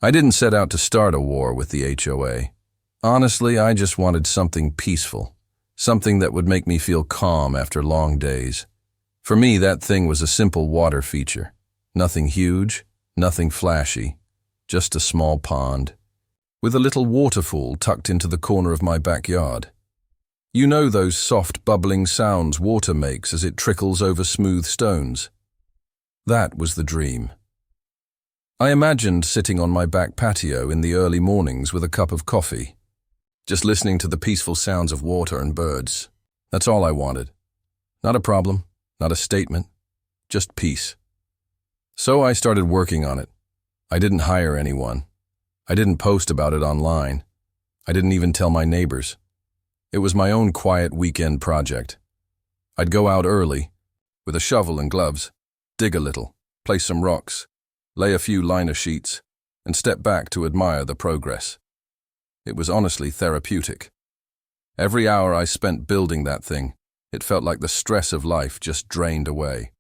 I didn't set out to start a war with the HOA. Honestly, I just wanted something peaceful, something that would make me feel calm after long days. For me, that thing was a simple water feature. Nothing huge, nothing flashy, just a small pond, with a little waterfall tucked into the corner of my backyard. You know those soft, bubbling sounds water makes as it trickles over smooth stones? That was the dream. I imagined sitting on my back patio in the early mornings with a cup of coffee, just listening to the peaceful sounds of water and birds. That's all I wanted. Not a problem, not a statement, just peace. So I started working on it. I didn't hire anyone. I didn't post about it online. I didn't even tell my neighbors. It was my own quiet weekend project. I'd go out early, with a shovel and gloves, dig a little, place some rocks, lay a few liner sheets, and step back to admire the progress. It was honestly therapeutic. Every hour I spent building that thing, it felt like the stress of life just drained away.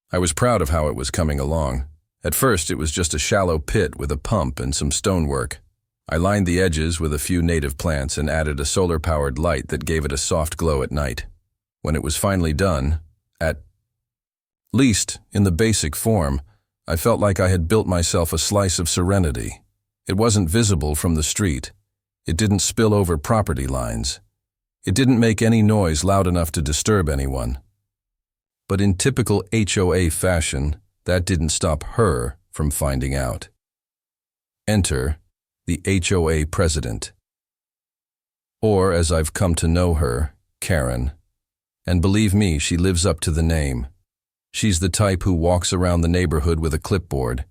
I was proud of how it was coming along. At first, it was just a shallow pit with a pump and some stonework. I lined the edges with a few native plants and added a solar-powered light that gave it a soft glow at night. When it was finally done, at least in the basic form, I felt like I had built myself a slice of serenity. It wasn't visible from the street. It didn't spill over property lines. It didn't make any noise loud enough to disturb anyone. But in typical HOA fashion, that didn't stop her from finding out. Enter the HOA president. Or, as I've come to know her, Karen. And believe me, she lives up to the name. She's the type who walks around the neighborhood with a clipboard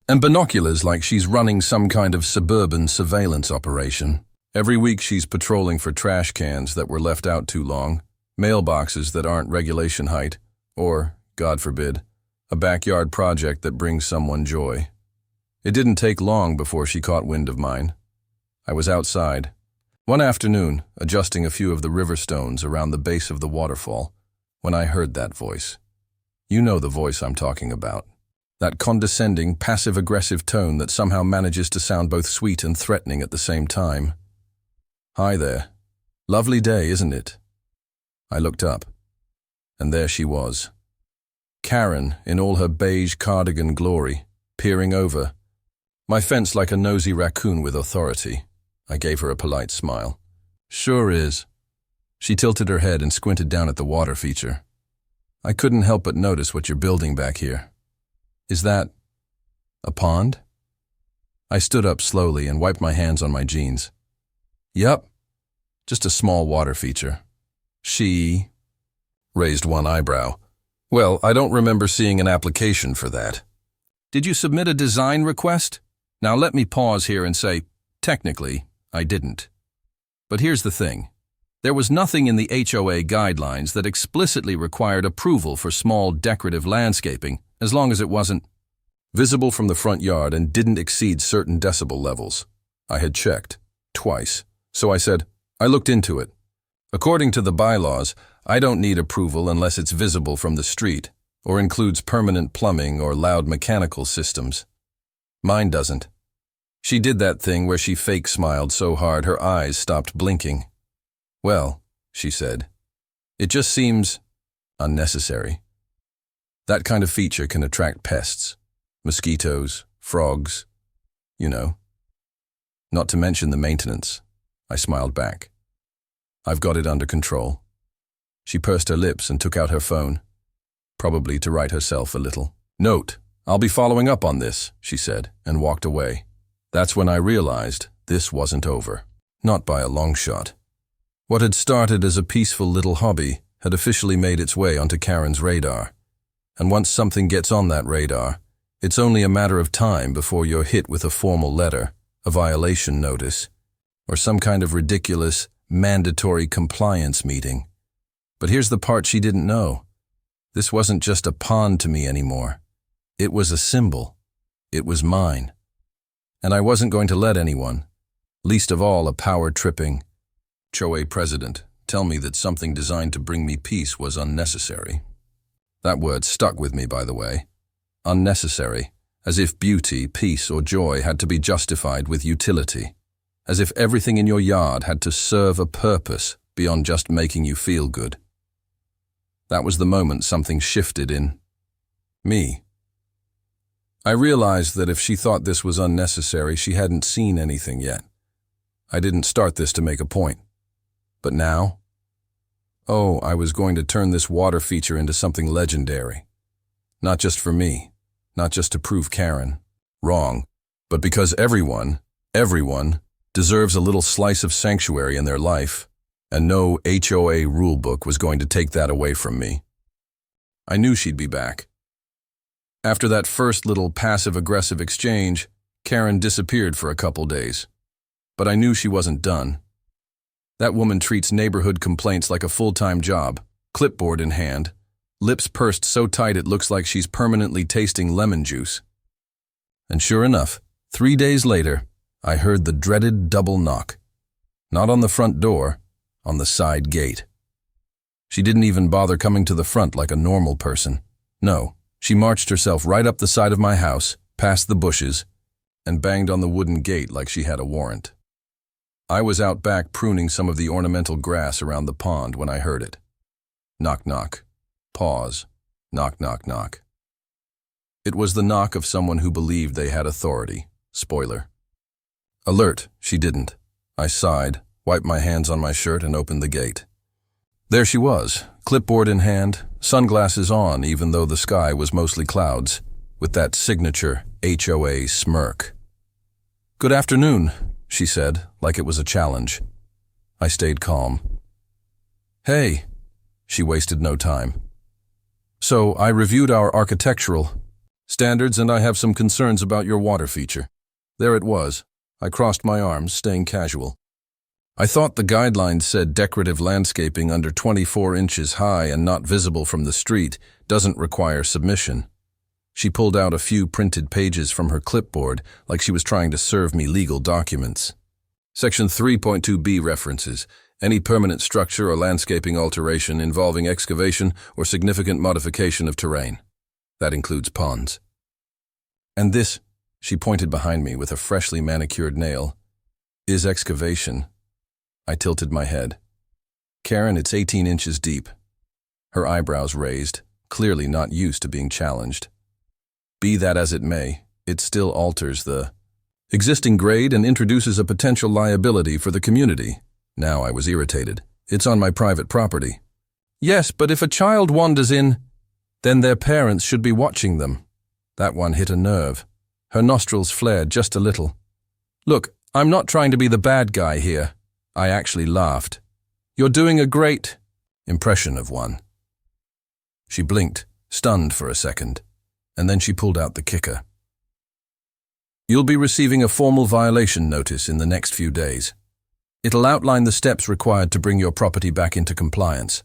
and binoculars like she's running some kind of suburban surveillance operation. Every week she's patrolling for trash cans that were left out too long, mailboxes that aren't regulation height, or, God forbid, a backyard project that brings someone joy. It didn't take long before she caught wind of mine. I was outside, one afternoon, adjusting a few of the river stones around the base of the waterfall, when I heard that voice. You know the voice I'm talking about. That condescending, passive-aggressive tone that somehow manages to sound both sweet and threatening at the same time. Hi there. Lovely day, isn't it? I looked up, and there she was. Karen, in all her beige cardigan glory, peering over. My fence like a nosy raccoon with authority. I gave her a polite smile. Sure is. She tilted her head and squinted down at the water feature. I couldn't help but notice what you're building back here. Is that a pond? I stood up slowly and wiped my hands on my jeans. Yup, just a small water feature. She raised one eyebrow. Well, I don't remember seeing an application for that. Did you submit a design request? Now let me pause here and say, technically, I didn't. But here's the thing. There was nothing in the HOA guidelines that explicitly required approval for small decorative landscaping, as long as it wasn't visible from the front yard and didn't exceed certain decibel levels. I had checked, twice, so I said, I looked into it. According to the bylaws, I don't need approval unless it's visible from the street, or includes permanent plumbing or loud mechanical systems. Mine doesn't. She did that thing where she fake smiled so hard her eyes stopped blinking. Well, she said, it just seems unnecessary. That kind of feature can attract pests, mosquitoes, frogs, you know. Not to mention the maintenance. I smiled back. I've got it under control. She pursed her lips and took out her phone, probably to write herself a little. Note, I'll be following up on this, she said, and walked away. That's when I realized this wasn't over. Not by a long shot. What had started as a peaceful little hobby had officially made its way onto Karen's radar. And once something gets on that radar, it's only a matter of time before you're hit with a formal letter, a violation notice, or some kind of ridiculous, mandatory compliance meeting. But here's the part she didn't know. This wasn't just a pond to me anymore. It was a symbol. It was mine. And I wasn't going to let anyone, least of all a power-tripping HOA president, tell me that something designed to bring me peace was unnecessary. That word stuck with me, by the way. Unnecessary, as if beauty, peace, or joy had to be justified with utility, as if everything in your yard had to serve a purpose beyond just making you feel good. That was the moment something shifted in me. I realized that if she thought this was unnecessary, she hadn't seen anything yet. I didn't start this to make a point. But now? Oh, I was going to turn this water feature into something legendary. Not just for me, not just to prove Karen wrong, but because everyone deserves a little slice of sanctuary in their life, and no HOA rulebook was going to take that away from me. I knew she'd be back. After that first little passive-aggressive exchange, Karen disappeared for a couple days. But I knew she wasn't done. That woman treats neighborhood complaints like a full-time job, clipboard in hand, lips pursed so tight it looks like she's permanently tasting lemon juice. And sure enough, 3 days later, I heard the dreaded double knock. Not on the front door, on the side gate. She didn't even bother coming to the front like a normal person. No, she marched herself right up the side of my house, past the bushes, and banged on the wooden gate like she had a warrant. I was out back pruning some of the ornamental grass around the pond when I heard it. Knock, knock. Pause. Knock, knock, knock. It was the knock of someone who believed they had authority. Spoiler. Alert, she didn't. I sighed, wiped my hands on my shirt, and opened the gate. There she was, clipboard in hand, sunglasses on even though the sky was mostly clouds, with that signature HOA smirk. "Good afternoon," she said, like it was a challenge. I stayed calm. "Hey," she wasted no time. "So I reviewed our architectural standards and I have some concerns about your water feature." There it was. I crossed my arms, staying casual. I thought the guidelines said decorative landscaping under 24 inches high and not visible from the street doesn't require submission. She pulled out a few printed pages from her clipboard like she was trying to serve me legal documents. Section 3.2b references any permanent structure or landscaping alteration involving excavation or significant modification of terrain. That includes ponds. And this, she pointed behind me with a freshly manicured nail, is excavation. I tilted my head. "Karen, it's 18 inches deep." Her eyebrows raised, clearly not used to being challenged. "Be that as it may, it still alters the existing grade and introduces a potential liability for the community." Now I was irritated. "It's on my private property." "Yes, but if a child wanders in, then their parents should be watching them." That one hit a nerve. Her nostrils flared just a little. "Look, I'm not trying to be the bad guy here." I actually laughed. "You're doing a great impression of one." She blinked, stunned for a second, and then she pulled out the kicker. "You'll be receiving a formal violation notice in the next few days. It'll outline the steps required to bring your property back into compliance.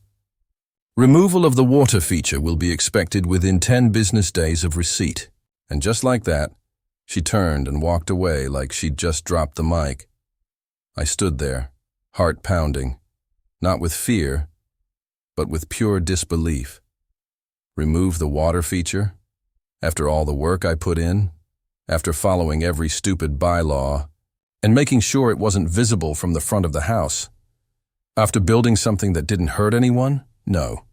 Removal of the water feature will be expected within 10 business days of receipt." And just like that, she turned and walked away like she'd just dropped the mic. I stood there, heart pounding, not with fear, but with pure disbelief. Remove the water feature? After all the work I put in? After following every stupid bylaw and making sure it wasn't visible from the front of the house? After building something that didn't hurt anyone? No.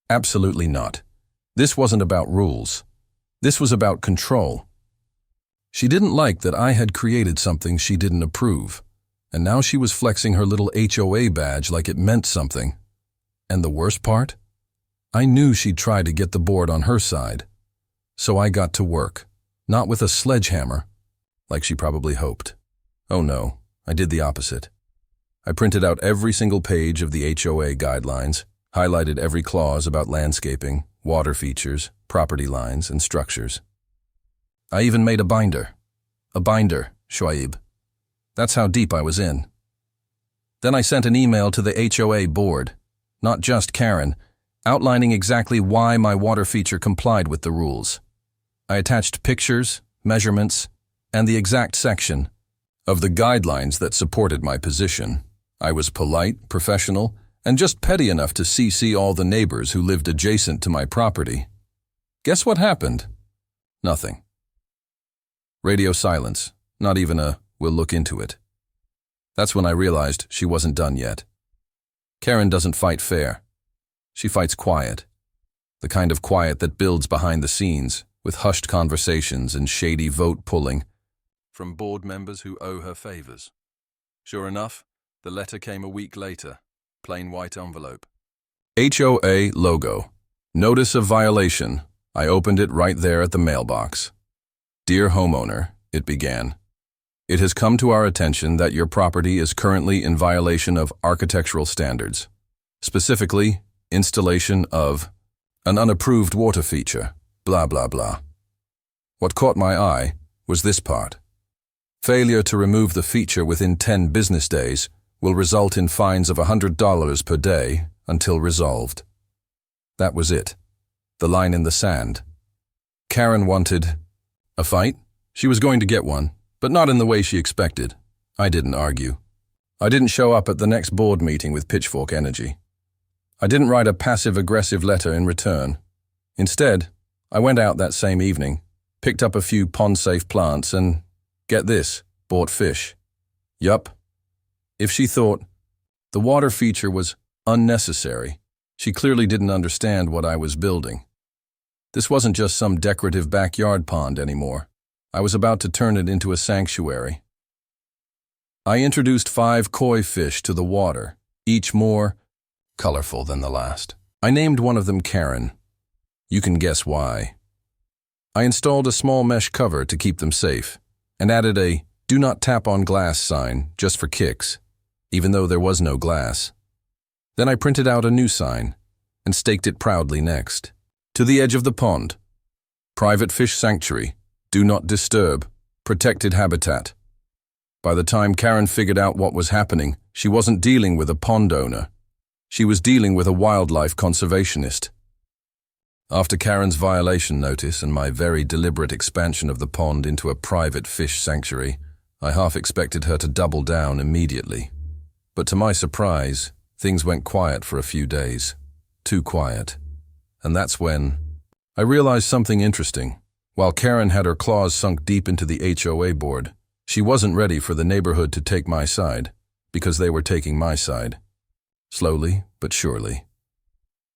Absolutely not. This wasn't about rules. This was about control. She didn't like that I had created something she didn't approve. And now she was flexing her little HOA badge like it meant something. And the worst part? I knew she'd try to get the board on her side. So I got to work, not with a sledgehammer, like she probably hoped. Oh no, I did the opposite. I printed out every single page of the HOA guidelines, highlighted every clause about landscaping, water features, property lines, and structures. I even made a binder. A binder, Shoaib. That's how deep I was in. Then I sent an email to the HOA board, not just Karen, outlining exactly why my water feature complied with the rules. I attached pictures, measurements, and the exact section of the guidelines that supported my position. I was polite, professional, and just petty enough to CC all the neighbors who lived adjacent to my property. Guess what happened? Nothing. Radio silence, not even a "we'll look into it." That's when I realized she wasn't done yet. Karen doesn't fight fair. She fights quiet. The kind of quiet that builds behind the scenes, with hushed conversations and shady vote-pulling from board members who owe her favors. Sure enough, the letter came a week later, plain white envelope. HOA logo. Notice of violation. I opened it right there at the mailbox. Dear homeowner, it began. It has come to our attention that your property is currently in violation of architectural standards, specifically installation of an unapproved water feature, blah blah blah. What caught my eye was this part. Failure to remove the feature within 10 business days will result in fines of $100 per day until resolved. That was it. The line in the sand. Karen wanted a fight. She was going to get one, but not in the way she expected. I didn't argue. I didn't show up at the next board meeting with pitchfork energy. I didn't write a passive-aggressive letter in return. Instead, I went out that same evening, picked up a few pond-safe plants and, get this, bought fish. Yup. If she thought the water feature was unnecessary, she clearly didn't understand what I was building. This wasn't just some decorative backyard pond anymore. I was about to turn it into a sanctuary. I introduced 5 koi fish to the water, each more colorful than the last. I named one of them Karen. You can guess why. I installed a small mesh cover to keep them safe, and added a "do not tap on glass" sign just for kicks, even though there was no glass. Then I printed out a new sign and staked it proudly next. To the edge of the pond. Private fish sanctuary. Do not disturb. Protected habitat. By the time Karen figured out what was happening, she wasn't dealing with a pond owner. She was dealing with a wildlife conservationist. After Karen's violation notice and my very deliberate expansion of the pond into a private fish sanctuary, I half expected her to double down immediately. But to my surprise, things went quiet for a few days. Too quiet. And that's when I realized something interesting. While Karen had her claws sunk deep into the HOA board, she wasn't ready for the neighborhood to take my side, because they were taking my side. Slowly, but surely.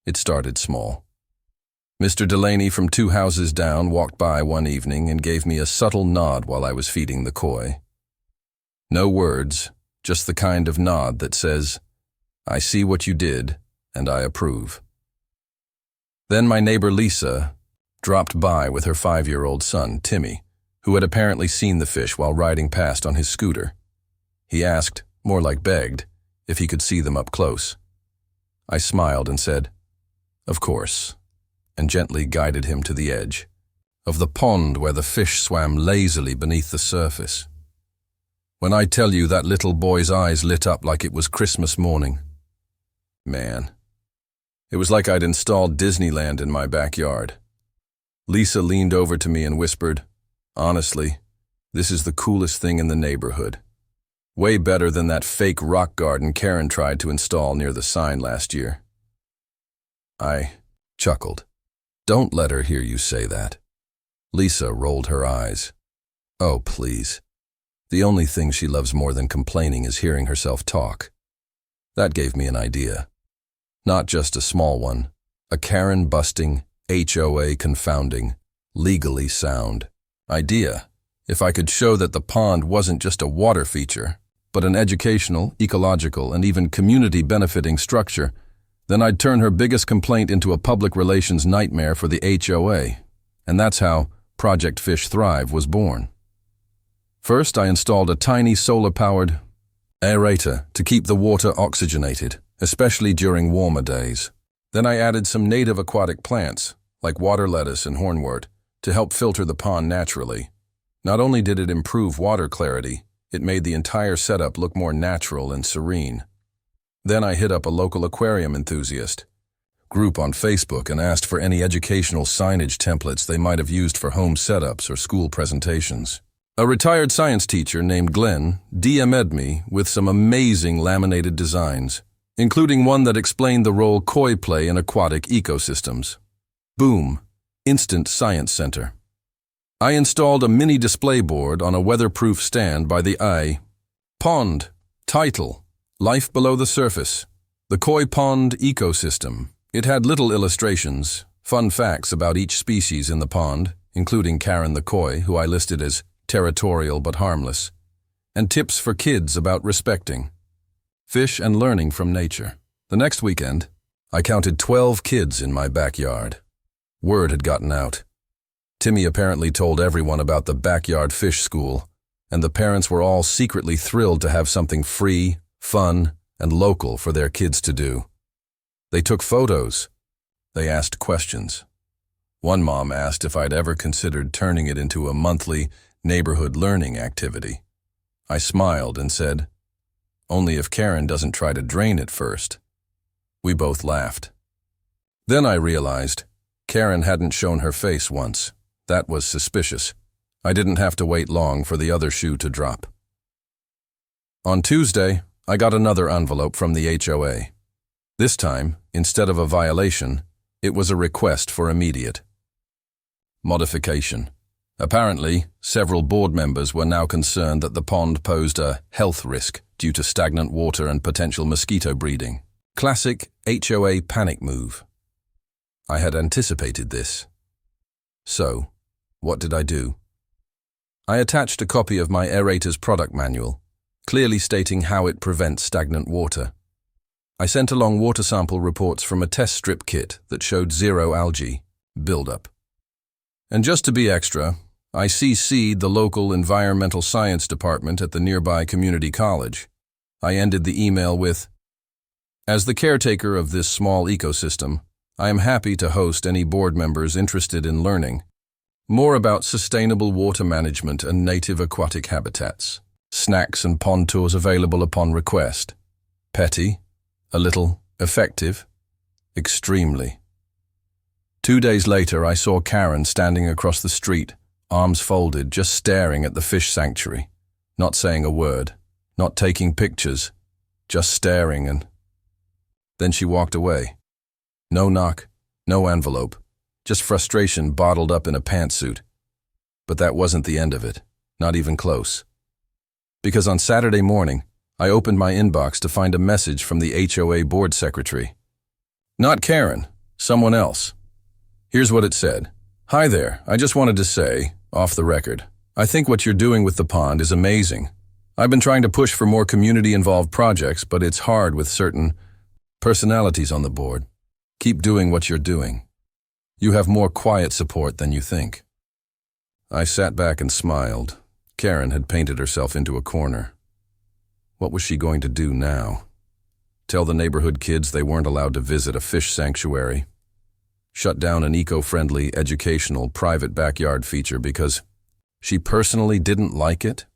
It started small. Mr. Delaney from 2 houses down walked by one evening and gave me a subtle nod while I was feeding the koi. No words, just the kind of nod that says, "I see what you did, and I approve." Then my neighbor Lisa dropped by with her 5-year-old son, Timmy, who had apparently seen the fish while riding past on his scooter. He asked, more like begged, if he could see them up close. I smiled and said, "Of course," and gently guided him to the edge of the pond where the fish swam lazily beneath the surface. When I tell you that little boy's eyes lit up like it was Christmas morning, man, it was like I'd installed Disneyland in my backyard. Lisa leaned over to me and whispered, "Honestly, this is the coolest thing in the neighborhood. Way better than that fake rock garden Karen tried to install near the sign last year." I chuckled. "Don't let her hear you say that." Lisa rolled her eyes. "Oh, please. The only thing she loves more than complaining is hearing herself talk." That gave me an idea. Not just a small one, a Karen-busting, HOA confounding, legally sound idea. If I could show that the pond wasn't just a water feature, but an educational, ecological, and even community-benefiting structure, then I'd turn her biggest complaint into a public relations nightmare for the HOA. And that's how Project Fish Thrive was born. First, I installed a tiny solar-powered aerator to keep the water oxygenated, especially during warmer days. Then I added some native aquatic plants, like water lettuce and hornwort, to help filter the pond naturally. Not only did it improve water clarity, it made the entire setup look more natural and serene. Then I hit up a local aquarium enthusiast group on Facebook and asked for any educational signage templates they might have used for home setups or school presentations. A retired science teacher named Glenn DM'd me with some amazing laminated designs, including one that explained the role koi play in aquatic ecosystems. Boom. Instant Science Center. I installed a mini display board on a weatherproof stand by the pond. Title: Life Below the Surface. The Koi Pond Ecosystem. It had little illustrations, fun facts about each species in the pond, including Karen the koi, who I listed as territorial but harmless, and tips for kids about respecting fish and learning from nature. The next weekend, I counted 12 kids in my backyard. Word had gotten out. Timmy apparently told everyone about the backyard fish school, and the parents were all secretly thrilled to have something free, fun, and local for their kids to do. They took photos. They asked questions. One mom asked if I'd ever considered turning it into a monthly neighborhood learning activity. I smiled and said, "Only if Karen doesn't try to drain it first." We both laughed. Then I realized Karen hadn't shown her face once. That was suspicious. I didn't have to wait long for the other shoe to drop. On Tuesday, I got another envelope from the HOA. This time, instead of a violation, it was a request for immediate modification. Apparently, several board members were now concerned that the pond posed a health risk due to stagnant water and potential mosquito breeding. Classic HOA panic move. I had anticipated this. So, what did I do? I attached a copy of my aerator's product manual, clearly stating how it prevents stagnant water. I sent along water sample reports from a test strip kit that showed zero algae buildup. And just to be extra, I CC'd the local environmental science department at the nearby community college. I ended the email with, "As the caretaker of this small ecosystem, I am happy to host any board members interested in learning more about sustainable water management and native aquatic habitats. Snacks and pond tours available upon request. Petty, a little, effective, extremely." 2 days later, I saw Karen standing across the street, arms folded, just staring at the fish sanctuary, not saying a word, not taking pictures, just staring, and then she walked away. No knock, no envelope, just frustration bottled up in a pantsuit. But that wasn't the end of it, not even close. Because on Saturday morning, I opened my inbox to find a message from the HOA board secretary. Not Karen, someone else. Here's what it said. "Hi there, I just wanted to say, off the record, I think what you're doing with the pond is amazing. I've been trying to push for more community-involved projects, but it's hard with certain personalities on the board. Keep doing what you're doing. You have more quiet support than you think." I sat back and smiled. Karen had painted herself into a corner. What was she going to do now? Tell the neighborhood kids they weren't allowed to visit a fish sanctuary? Shut down an eco-friendly, educational, private backyard feature because she personally didn't like it?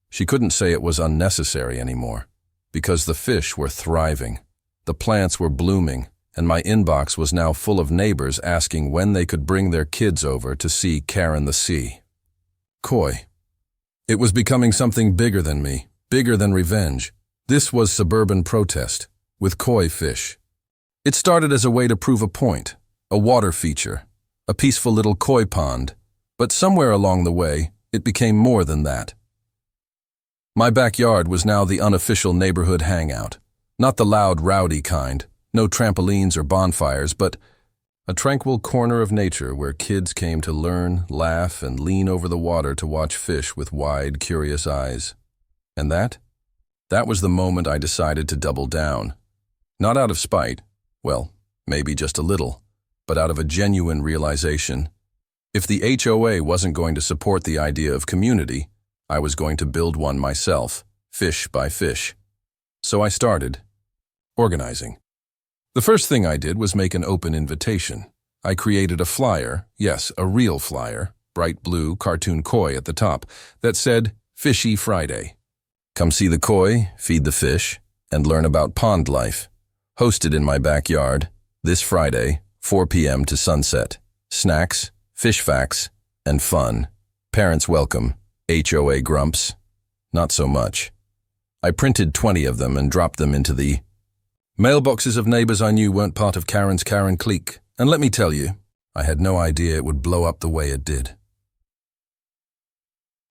She couldn't say it was unnecessary anymore, because the fish were thriving, the plants were blooming, and my inbox was now full of neighbors asking when they could bring their kids over to see Karen the Sea. Koi. It was becoming something bigger than me, bigger than revenge. This was suburban protest, with koi fish. It started as a way to prove a point, a water feature, a peaceful little koi pond, but somewhere along the way, it became more than that. My backyard was now the unofficial neighborhood hangout, not the loud, rowdy kind, no trampolines or bonfires, but a tranquil corner of nature where kids came to learn, laugh, and lean over the water to watch fish with wide, curious eyes. And that was the moment I decided to double down. Not out of spite, well, maybe just a little, but out of a genuine realization. If the HOA wasn't going to support the idea of community, I was going to build one myself, fish by fish. So I started organizing. The first thing I did was make an open invitation. I created a flyer, yes, a real flyer, bright blue, cartoon koi at the top, that said, "Fishy Friday. Come see the koi, feed the fish, and learn about pond life. Hosted in my backyard, this Friday, 4 p.m. to sunset. Snacks, fish facts, and fun. Parents welcome. HOA grumps? Not so much." I printed 20 of them and dropped them into the mailboxes of neighbors I knew weren't part of Karen's Karen clique. And let me tell you, I had no idea it would blow up the way it did.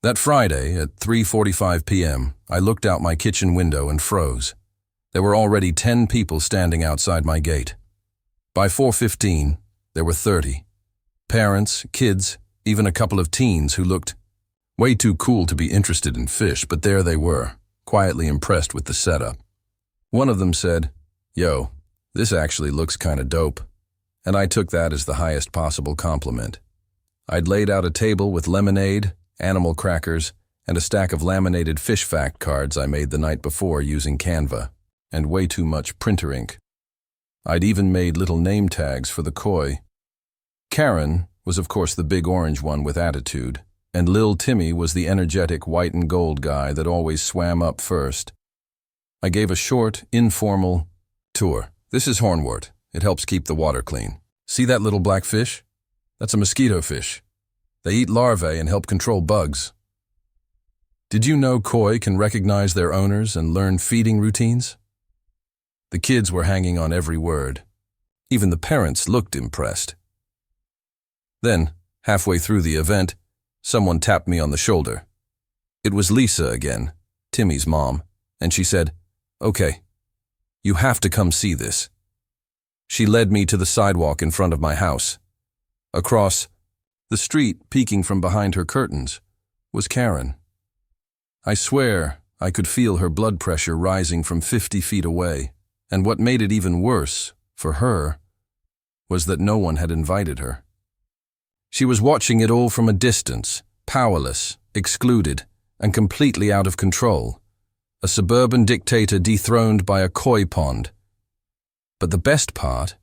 That Friday at 3:45 p.m., I looked out my kitchen window and froze. There were already 10 people standing outside my gate. By 4:15, there were 30. Parents, kids, even a couple of teens who looked way too cool to be interested in fish, but there they were, quietly impressed with the setup. One of them said, "Yo, this actually looks kinda dope." And I took that as the highest possible compliment. I'd laid out a table with lemonade, animal crackers, and a stack of laminated fish fact cards I made the night before using Canva, and way too much printer ink. I'd even made little name tags for the koi. Karen was of course the big orange one with attitude, and Lil Timmy was the energetic white and gold guy that always swam up first. I gave a short, informal tour. "This is hornwort. It helps keep the water clean. See that little black fish? That's a mosquito fish. They eat larvae and help control bugs. Did you know koi can recognize their owners and learn feeding routines?" The kids were hanging on every word. Even the parents looked impressed. Then, halfway through the event, someone tapped me on the shoulder. It was Lisa again, Timmy's mom, and she said, "Okay, you have to come see this." She led me to the sidewalk in front of my house. Across the street, peeking from behind her curtains, was Karen. I swear I could feel her blood pressure rising from 50 feet away, and what made it even worse, for her, was that no one had invited her. She was watching it all from a distance, powerless, excluded, and completely out of control. A suburban dictator dethroned by a koi pond. But the best part,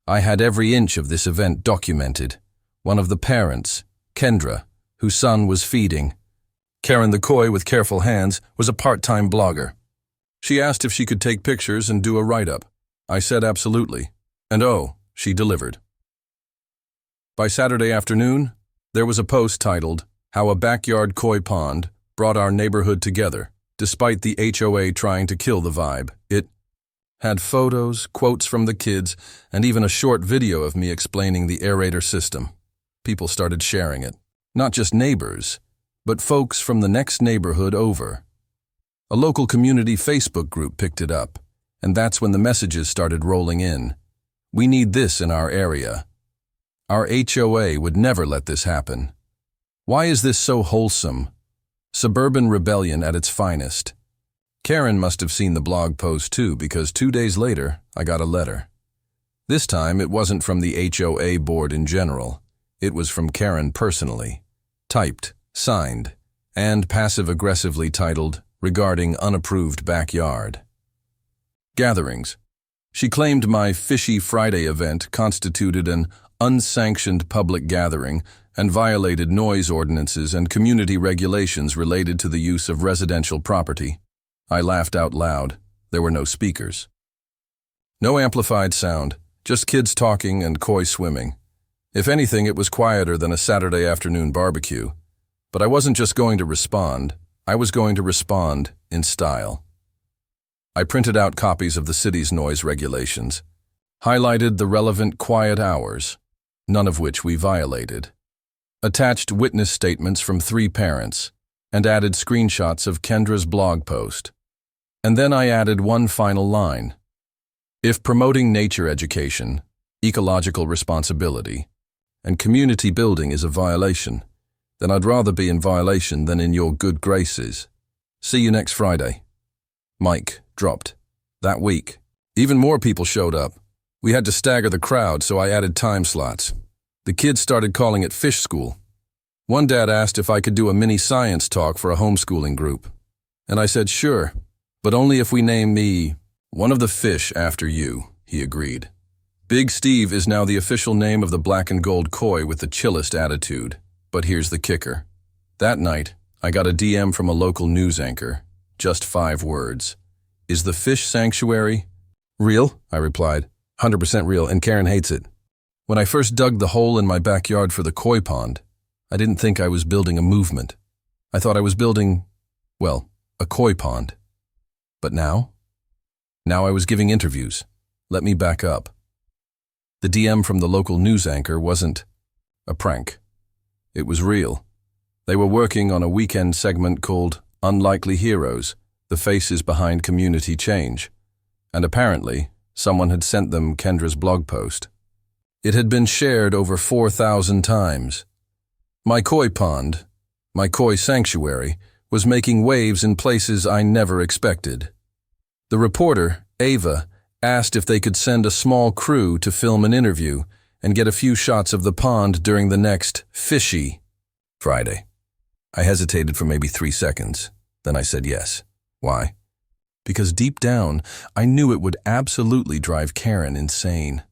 I had every inch of this event documented. One of the parents, Kendra, whose son was feeding. Karen the koi with careful hands was a part-time blogger. She asked if she could take pictures and do a write-up. I said absolutely. And oh, she delivered. By Saturday afternoon, there was a post titled, "How a Backyard Koi Pond Brought Our Neighborhood Together, Despite the HOA Trying to Kill the Vibe." It had photos, quotes from the kids, and even a short video of me explaining the aerator system. People started sharing it. Not just neighbors, but folks from the next neighborhood over. A local community Facebook group picked it up, and that's when the messages started rolling in. "We need this in our area. Our HOA would never let this happen. Why is this so wholesome? Suburban rebellion at its finest." Karen must have seen the blog post too, because 2 days later, I got a letter. This time, it wasn't from the HOA board in general. It was from Karen personally. Typed, signed, and passive-aggressively titled, "Regarding Unapproved Backyard Gatherings." She claimed my Fishy Friday event constituted an unsanctioned public gathering and violated noise ordinances and community regulations related to the use of residential property. I laughed out loud. There were no speakers. No amplified sound, just kids talking and koi swimming. If anything, it was quieter than a Saturday afternoon barbecue. But I wasn't just going to respond, I was going to respond in style. I printed out copies of the city's noise regulations, highlighted the relevant quiet hours, none of which we violated, attached witness statements from 3 parents, and added screenshots of Kendra's blog post. And then I added one final line. If promoting nature education, ecological responsibility, and community building is a violation, then I'd rather be in violation than in your good graces. See you next Friday. Mike dropped. That week, even more people showed up. We had to stagger the crowd, so I added time slots. The kids started calling it fish school. One dad asked if I could do a mini science talk for a homeschooling group. And I said, sure, but only if we name me one of the fish after you, he agreed. Big Steve is now the official name of the black and gold koi with the chillest attitude. But here's the kicker. That night, I got a DM from a local news anchor. Just 5 words. Is the fish sanctuary real? I replied. 100% real, and Karen hates it. When I first dug the hole in my backyard for the koi pond, I didn't think I was building a movement. I thought I was building, well, a koi pond. But now? Now I was giving interviews. Let me back up. The DM from the local news anchor wasn't a prank. It was real. They were working on a weekend segment called Unlikely Heroes, the faces behind community change. And apparently, someone had sent them Kendra's blog post. It had been shared over 4,000 times. My koi pond, my koi sanctuary, was making waves in places I never expected. The reporter, Ava, asked if they could send a small crew to film an interview and get a few shots of the pond during the next fishy Friday. I hesitated for maybe 3 seconds. Then I said yes. Why? Because deep down, I knew it would absolutely drive Karen insane.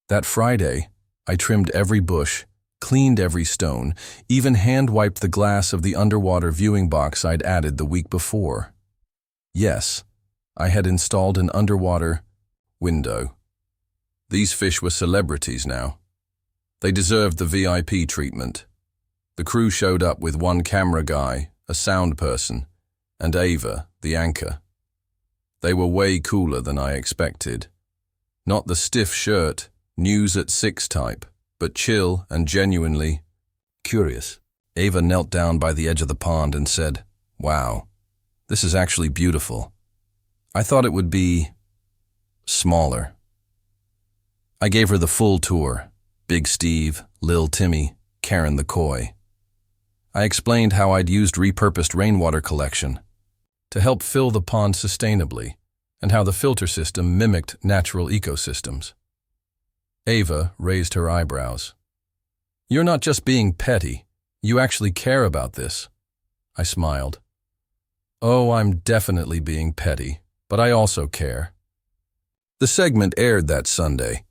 That Friday, I trimmed every bush, cleaned every stone, even hand-wiped the glass of the underwater viewing box I'd added the week before. Yes, I had installed an underwater window. These fish were celebrities now. They deserved the VIP treatment. The crew showed up with one camera guy, a sound person, and Ava, the anchor. They were way cooler than I expected. Not the stiff shirt, news at 6 type, but chill and genuinely curious. Ava knelt down by the edge of the pond and said, "Wow, this is actually beautiful. I thought it would be smaller." I gave her the full tour, Big Steve, Lil Timmy, Karen the Koi. I explained how I'd used repurposed rainwater collection to help fill the pond sustainably, and how the filter system mimicked natural ecosystems. Ava raised her eyebrows. "You're not just being petty. You actually care about this." I smiled. "Oh, I'm definitely being petty, but I also care." The segment aired that Sunday.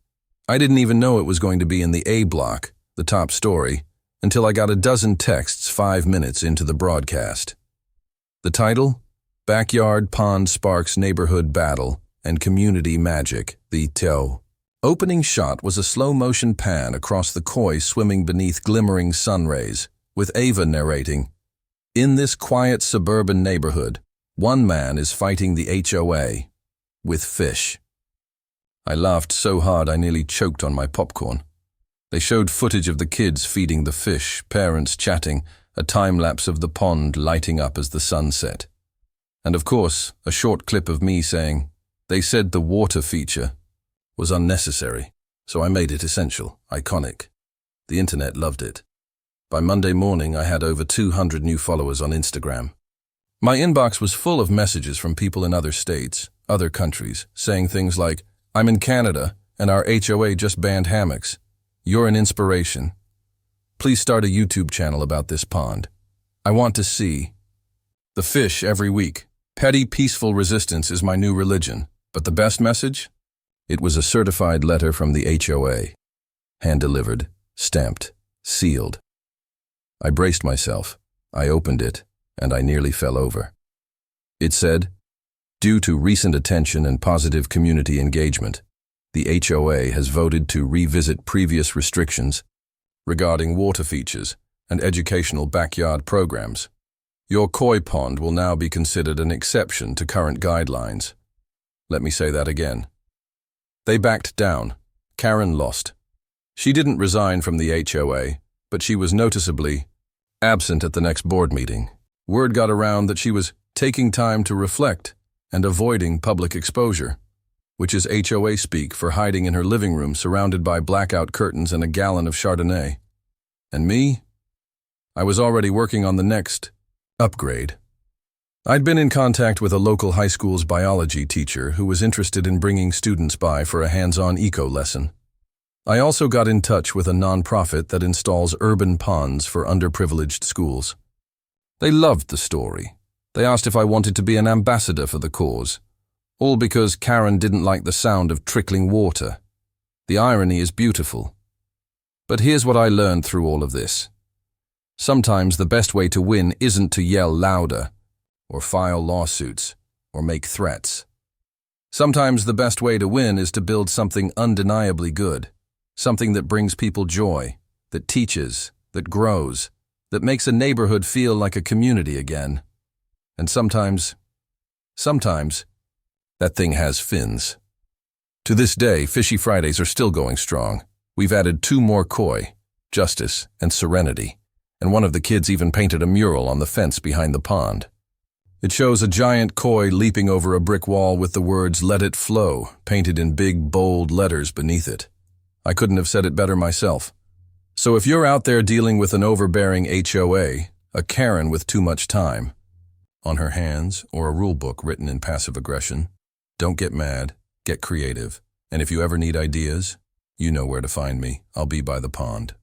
I didn't even know it was going to be in the A block, the top story, until I got a dozen texts 5 minutes into the broadcast. The title? Backyard Pond Sparks Neighborhood Battle and Community Magic, the TO. Opening shot was a slow-motion pan across the koi swimming beneath glimmering sun rays, with Ava narrating, "In this quiet suburban neighborhood, one man is fighting the HOA with fish." I laughed so hard I nearly choked on my popcorn. They showed footage of the kids feeding the fish, parents chatting, a time-lapse of the pond lighting up as the sun set. And of course, a short clip of me saying, "They said the water feature was unnecessary, so I made it essential, iconic." The internet loved it. By Monday morning, I had over 200 new followers on Instagram. My inbox was full of messages from people in other states, other countries, saying things like, "I'm in Canada, and our HOA just banned hammocks. You're an inspiration. Please start a YouTube channel about this pond. I want to see the fish every week. Petty, peaceful resistance is my new religion." But the best message? It was a certified letter from the HOA. Hand-delivered, stamped, sealed. I braced myself. I opened it, and I nearly fell over. It said, "Due to recent attention and positive community engagement, the HOA has voted to revisit previous restrictions regarding water features and educational backyard programs. Your koi pond will now be considered an exception to current guidelines." Let me say that again. They backed down. Karen lost. She didn't resign from the HOA, but she was noticeably absent at the next board meeting. Word got around that she was taking time to reflect and avoiding public exposure, which is HOA speak for hiding in her living room surrounded by blackout curtains and a gallon of Chardonnay. And me? I was already working on the next upgrade. I'd been in contact with a local high school's biology teacher who was interested in bringing students by for a hands-on eco lesson. I also got in touch with a nonprofit that installs urban ponds for underprivileged schools. They loved the story. They asked if I wanted to be an ambassador for the cause, all because Karen didn't like the sound of trickling water. The irony is beautiful. But here's what I learned through all of this. Sometimes the best way to win isn't to yell louder, or file lawsuits, or make threats. Sometimes the best way to win is to build something undeniably good, something that brings people joy, that teaches, that grows, that makes a neighborhood feel like a community again. And sometimes, that thing has fins. To this day, Fishy Fridays are still going strong. We've added 2 more koi, Justice and Serenity, and one of the kids even painted a mural on the fence behind the pond. It shows a giant koi leaping over a brick wall with the words "Let it flow" painted in big, bold letters beneath it. I couldn't have said it better myself. So if you're out there dealing with an overbearing HOA, a Karen with too much time on her hands, or a rule book written in passive aggression, don't get mad, get creative. And if you ever need ideas, you know where to find me. I'll be by the pond.